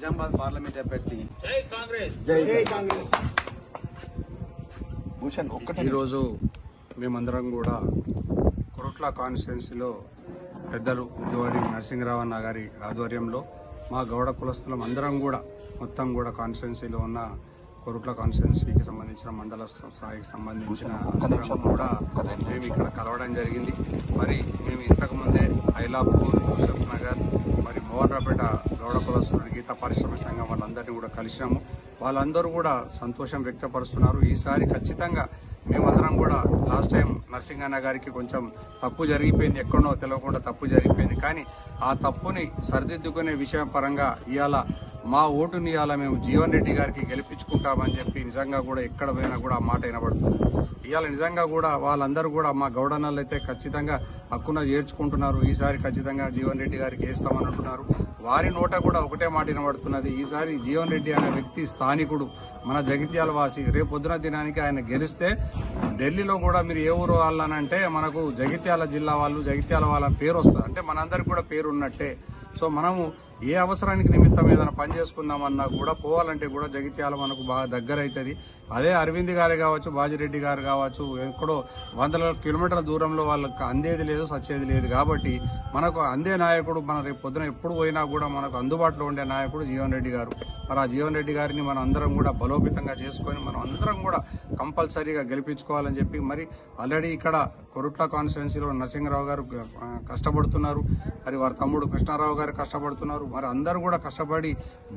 Nizamabad parliament అభ్యర్థి జై కాంగ్రెస్ జై కాంగ్రెస్. ఈరోజు మేమందరం కూడా కొరుట్ల కాన్స్టిట్యున్సీలో పెద్దలు జోడి నరసింహరావు అన్న గారి ఆధ్వర్యంలో మా గౌడ కులస్తులం అందరం కూడా మొత్తం కూడా కాన్స్టిట్యున్సీలో ఉన్న కొరుట్ల కాన్స్టిట్యున్సీకి సంబంధించిన మండల స్థాయికి సంబంధించిన అందరం కూడా మేము ఇక్కడ కలవడం జరిగింది. మరి మేము ఇంతకుముందే ఐలాపూర్, యూసఫ్ నగర్, మరి మోహన్రాపేట గౌడ కులస్తులు గీతా పరిశ్రమ సంఘం వాళ్ళందరినీ కూడా కలిసినాము. వాళ్ళందరూ కూడా సంతోషం వ్యక్తపరుస్తున్నారు. ఈసారి ఖచ్చితంగా మేమందరం కూడా లాస్ట్ టైం నరసింహన్న గారికి కొంచెం తప్పు జరిగిపోయింది, ఎక్కడో తెలియకుండా తప్పు జరిగిపోయింది. కానీ ఆ తప్పుని సరిదిద్దుకునే విషయం పరంగా ఇవాళ మా ఓటుని ఇవాళ మేము జీవన్ రెడ్డి గారికి గెలిపించుకుంటామని చెప్పి నిజంగా కూడా ఎక్కడ పోయినా కూడా ఆ మాట వినబడుతుంది. ఇవాళ నిజంగా కూడా వాళ్ళందరూ కూడా మా గౌడన్నలు అయితే ఖచ్చితంగా హక్కున చేర్చుకుంటున్నారు. ఈసారి ఖచ్చితంగా జీవన్ రెడ్డి గారికి వేస్తామని అంటున్నారు. వారి నోట కూడా ఒకటే మాట వినబడుతున్నది, ఈసారి జీవన్ రెడ్డి అనే వ్యక్తి స్థానికుడు, మన జగిత్యాల వాసి. రేపు పొద్దున దినానికి ఆయన గెలిస్తే ఢిల్లీలో కూడా మీరు ఏ ఊరు వాళ్ళనంటే మనకు జగిత్యాల జిల్లా వాళ్ళు, జగిత్యాల వాళ్ళ పేరు వస్తుంది, అంటే మనందరికి కూడా పేరు ఉన్నట్టే. సో మనము ఏ అవసరానికి నిమిత్తం ఏదైనా పని చేసుకుందామన్నా కూడా పోవాలంటే కూడా జగిత్యాల మనకు బాగా దగ్గర అవుతుంది. అదే అరవింద్ గారు కావచ్చు, బాజిరెడ్డి గారు కావచ్చు, ఎక్కడో వందల కిలోమీటర్ల దూరంలో వాళ్ళకి అందేది లేదు, సచ్చేది లేదు. కాబట్టి మనకు అందే నాయకుడు, మన రేపు పొద్దున ఎప్పుడు పోయినా కూడా మనకు అందుబాటులో ఉండే నాయకుడు జీవన్ రెడ్డి గారు. మరి ఆ జీవన్ రెడ్డి గారిని మనం అందరం కూడా బలోపేతంగా చేసుకొని మనం అందరం కూడా కంపల్సరీగా గెలిపించుకోవాలని చెప్పి, మరి ఆల్రెడీ ఇక్కడ కొరుట్ల కాన్స్టిట్యున్సీలో నరసింహరావు గారు కష్టపడుతున్నారు, మరి వారి తమ్ముడు కృష్ణారావు గారు కష్టపడుతున్నారు. మరి అందరూ కూడా కష్టపడి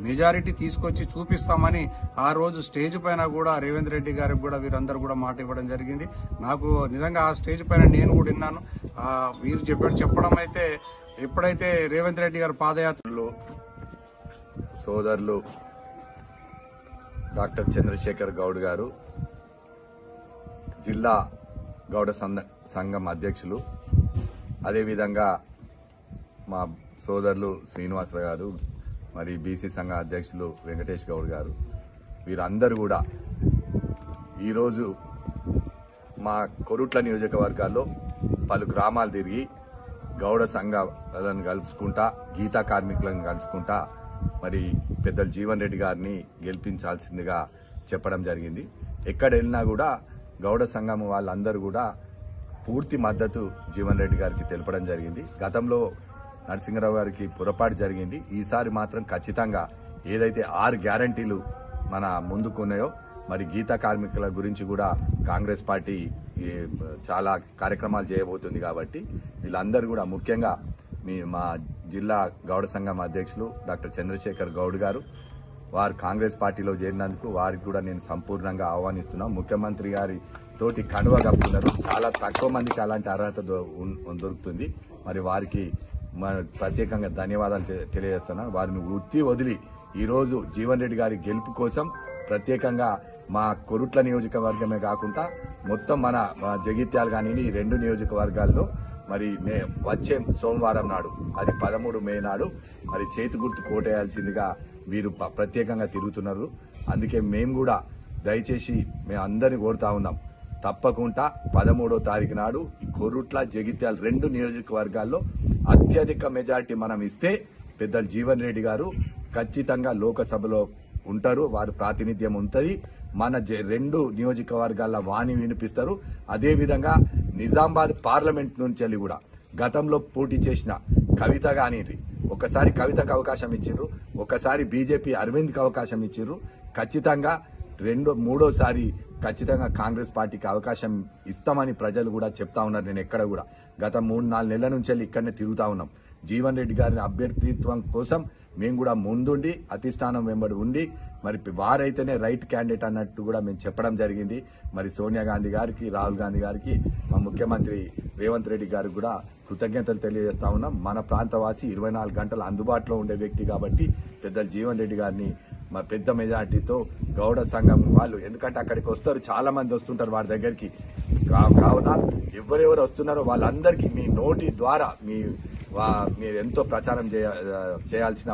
మెజారిటీ తీసుకొచ్చి చూపిస్తామని ఆ రోజు స్టేజ్ పైన కూడా రేవంత్ రెడ్డి గారికి కూడా వీరందరూ కూడా మాట ఇవ్వడం జరిగింది. నాకు నిజంగా ఆ స్టేజ్ పైన నేను కూడా విన్నాను. వీరు చెప్పడం అయితే ఎప్పుడైతే రేవంత్ రెడ్డి గారు పాదయాత్రలో సోదరులు డాక్టర్ చంద్రశేఖర్ గౌడ్ గారు, జిల్లా గౌడ సంఘం అధ్యక్షులు, అదేవిధంగా మా సోదరులు శ్రీనివాసరావు గారు, మరి బీసీ సంఘ అధ్యక్షులు వెంకటేష్ గౌడ్ గారు, వీరందరూ కూడా ఈరోజు మా కొరుట్ల నియోజకవర్గాల్లో పలు గ్రామాలు తిరిగి గౌడ సంఘాలను కలుసుకుంటా, గీతా కార్మికులను కలుసుకుంటా మరి పెద్దలు జీవన్ రెడ్డి గారిని గెలిపించాల్సిందిగా చెప్పడం జరిగింది. ఎక్కడ వెళ్ళినా కూడా గౌడ సంఘం వాళ్ళందరూ కూడా పూర్తి మద్దతు జీవన్ రెడ్డి గారికి తెలపడం జరిగింది. గతంలో నరసింహరావు గారికి పొరపాటు జరిగింది. ఈసారి మాత్రం ఖచ్చితంగా ఏదైతే 6 గ్యారంటీలు మన ముందుకున్నాయో, మరి గీతా కార్మికుల గురించి కూడా కాంగ్రెస్ పార్టీ చాలా కార్యక్రమాలు చేయబోతుంది. కాబట్టి వీళ్ళందరూ కూడా ముఖ్యంగా మా జిల్లా గౌడ సంఘం అధ్యక్షులు డాక్టర్ చంద్రశేఖర్ గౌడ్ గారు, వారు కాంగ్రెస్ పార్టీలో చేరినందుకు వారికి కూడా నేను సంపూర్ణంగా ఆహ్వానిస్తున్నాను. ముఖ్యమంత్రి గారి తోటి కండువ కప్పుతున్నారు. చాలా తక్కువ మందికి అలాంటి అర్హత దొరుకుతుంది. మరి వారికి ప్రత్యేకంగా ధన్యవాదాలు తెలియజేస్తున్నాను. వారిని వృత్తి వదిలి ఈరోజు జీవన్ రెడ్డి గారి గెలుపు కోసం ప్రత్యేకంగా మా కొరుట్ల నియోజకవర్గమే కాకుండా మొత్తం మన జగిత్యాలు కానీ ఈ 2 నియోజకవర్గాల్లో మరి వచ్చే సోమవారం నాడు, అది 13 మే నాడు మరి చేతి గుర్తు కోటేయాల్సిందిగా వీరు ప్రత్యేకంగా తిరుగుతున్నారు. అందుకే మేము కూడా దయచేసి మేము అందరినీ కోరుతా ఉన్నాం, తప్పకుండా 13వ తారీఖు నాడు ఈ కొరుట్ల, జగిత్యాల 2 నియోజకవర్గాల్లో అత్యధిక మెజార్టీ మనం ఇస్తే పెద్దలు జీవన్ రెడ్డి గారు ఖచ్చితంగా లోకసభలో ఉంటారు. వారి ప్రాతినిధ్యం ఉంటుంది. మన 2 నియోజకవర్గాల వాణి వినిపిస్తారు. అదేవిధంగా నిజామాబాద్ పార్లమెంట్ నుంచి వెళ్ళి కూడా గతంలో పోటీ చేసిన కవిత కానీ, ఒకసారి కవితకు అవకాశం ఇచ్చిర్రు, ఒకసారి బీజేపీ అరవింద్కి అవకాశం ఇచ్చిర్రు. ఖచ్చితంగా మూడోసారి ఖచ్చితంగా కాంగ్రెస్ పార్టీకి అవకాశం ఇస్తామని ప్రజలు కూడా చెప్తా ఉన్నారు. నేను ఎక్కడ కూడా గత 3-4 నెలల నుంచి వెళ్ళి ఇక్కడనే తిరుగుతా ఉన్నాం. జీవన్ రెడ్డి గారి అభ్యర్థిత్వం కోసం మేము కూడా ముందుండి అధిష్టానం వెంబడి ఉండి మరి వారైతేనే రైట్ క్యాండిడేట్ అన్నట్టు కూడా మేము చెప్పడం జరిగింది. మరి సోనియా గాంధీ గారికి, రాహుల్ గాంధీ గారికి, మా ముఖ్యమంత్రి రేవంత్ రెడ్డి గారికి కూడా కృతజ్ఞతలు తెలియజేస్తా ఉన్నాం. మన ప్రాంతవాసి 24 గంటలు అందుబాటులో ఉండే వ్యక్తి కాబట్టి పెద్దలు జీవన్ రెడ్డి గారిని మా పెద్ద మెజార్టీతో గౌడ సంఘం వాళ్ళు, ఎందుకంటే అక్కడికి వస్తారు, చాలా మంది వస్తుంటారు వారి దగ్గరికి. కావున ఎవరెవరు వస్తున్నారో వాళ్ళందరికీ మీ నోటి ద్వారా మీరు ఎంతో ప్రచారం చేయాల్సిన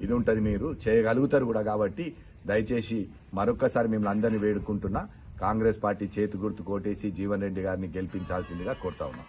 ఇది ఉంటుంది, మీరు చేయగలుగుతారు కూడా. కాబట్టి దయచేసి మరొక్కసారి మిమ్మల్ని అందరినీ వేడుకుంటున్నా, కాంగ్రెస్ పార్టీ చేతి గుర్తు కోటేసి జీవన్ రెడ్డి గారిని గెలిపించాల్సిందిగా కోరుతా ఉన్నాం.